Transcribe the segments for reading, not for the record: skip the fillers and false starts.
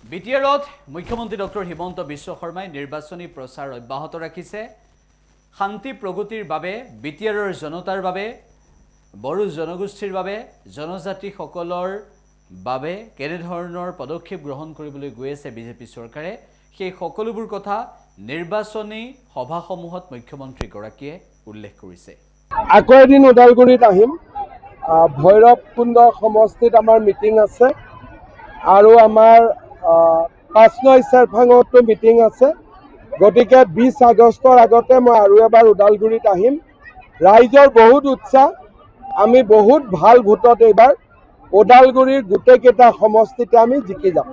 বিটিআৰত মুখ্যমন্ত্ৰী ডক্টৰ হিমন্ত বিশ্ব শৰ্মাই নিৰ্বাচনী প্ৰচাৰ অব্যাহত ৰাখিছে। শান্তি প্ৰগতিৰ বাবে বিটিআৰৰ জনতাৰ বাবে বড়ো জনগোষ্ঠীৰ বাবে জনজাতিসকলৰ বাবে কেনেধৰণৰ পদক্ষেপ গ্ৰহণ কৰিবলৈ গৈ আছে বিজেপি চৰকাৰে সেই সকলোবোৰ কথা নিৰ্বাচনী সভাসমূহত মুখ্যমন্ত্ৰী গৰাকীয়ে উল্লেখ কৰিছে। আকৌ এদিন ওদালগুৰিত আহিম। ভৈৰৱকুণ্ড সমষ্টিত আমাৰ মিটিং আছে আৰু আমাৰ ৫ নং চেৰফাঙতো মিটিং আছে। গতিকে ২০ আগষ্টৰ আগতে মই আৰু এবাৰ ওদালগুৰিত আহিম। ৰাইজৰ বহুত উৎসাহ, আমি বহুত ভাল ভোটত এইবাৰ ওদালগুৰিৰ গোটেইকেইটা সমষ্টিতে আমি জিকি যাম।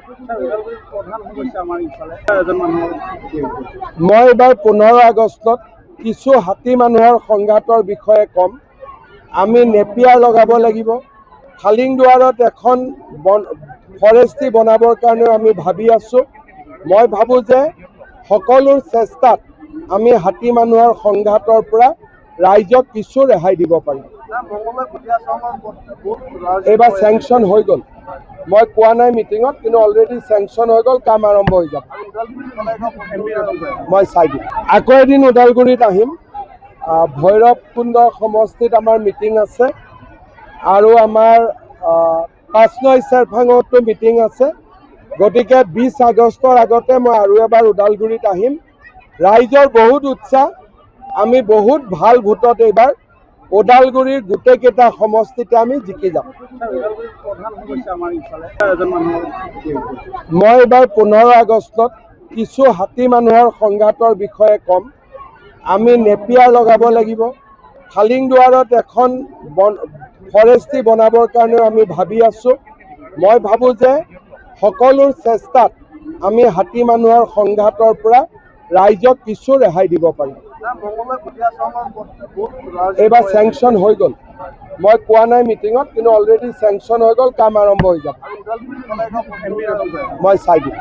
মই এইবাৰ ১৫ আগষ্টত কিছু হাতী মানুহৰ সংঘাতৰ বিষয়ে ক'ম। আমি নেপিয়াৰ লগাব লাগিব। খালিংদুৱাৰত এখন ফৰেষ্ট্ৰি বনাবৰ কাৰণেও আমি ভাবি আছোঁ। মই ভাবোঁ যে সকলো চেষ্টাত আমি হাতী মানুহৰ সংঘাতৰ পৰা ৰাইজক কিছু ৰেহাই দিব পাৰিম। এইবাৰ চেংচন হৈ গ'ল। মই কোৱা নাই মিটিঙত, কিন্তু অলৰেডি চেংচন হৈ গ'ল, কাম আৰম্ভ হৈ যাব। মই চাই দিম। আকৌ এদিন ওদালগুৰিত আহিম। ভৈৰৱকুণ্ড সমষ্টিত আমাৰ মিটিং আছে আৰু আমাৰ ৫ নং চেৰফাঙতো মিটিং আছে। গতিকে ২০ আগষ্টৰ আগতে মই আৰু এবাৰ ওদালগুৰিত আহিম। ৰাইজৰ বহুত উৎসাহ, আমি বহুত ভাল ভোটত এইবাৰ ওদালগুৰিৰ গোটেইকেইটা সমষ্টিতে আমি জিকি যাম। মই এইবাৰ ১৫ আগষ্টত কিছু হাতী মানুহৰ সংঘাতৰ বিষয়ে ক'ম। আমি নেপিয়াৰ লগাব লাগিব। খালিংদুৱাৰত এখন ফৰেষ্ট্ৰি বনাবৰ কাৰণেও আমি ভাবি আছোঁ। মই ভাবোঁ যে সকলো চেষ্টাত আমি হাতী মানুহৰ সংঘাতৰ পৰা ৰাইজক কিছু ৰেহাই দিব পাৰিম। এইবাৰ চেংচন হৈ গ'ল। মই কোৱা নাই মিটিঙত, কিন্তু অলৰেডি চেংচন হৈ গ'ল, কাম আৰম্ভ হৈ যাব। মই চাই দিম।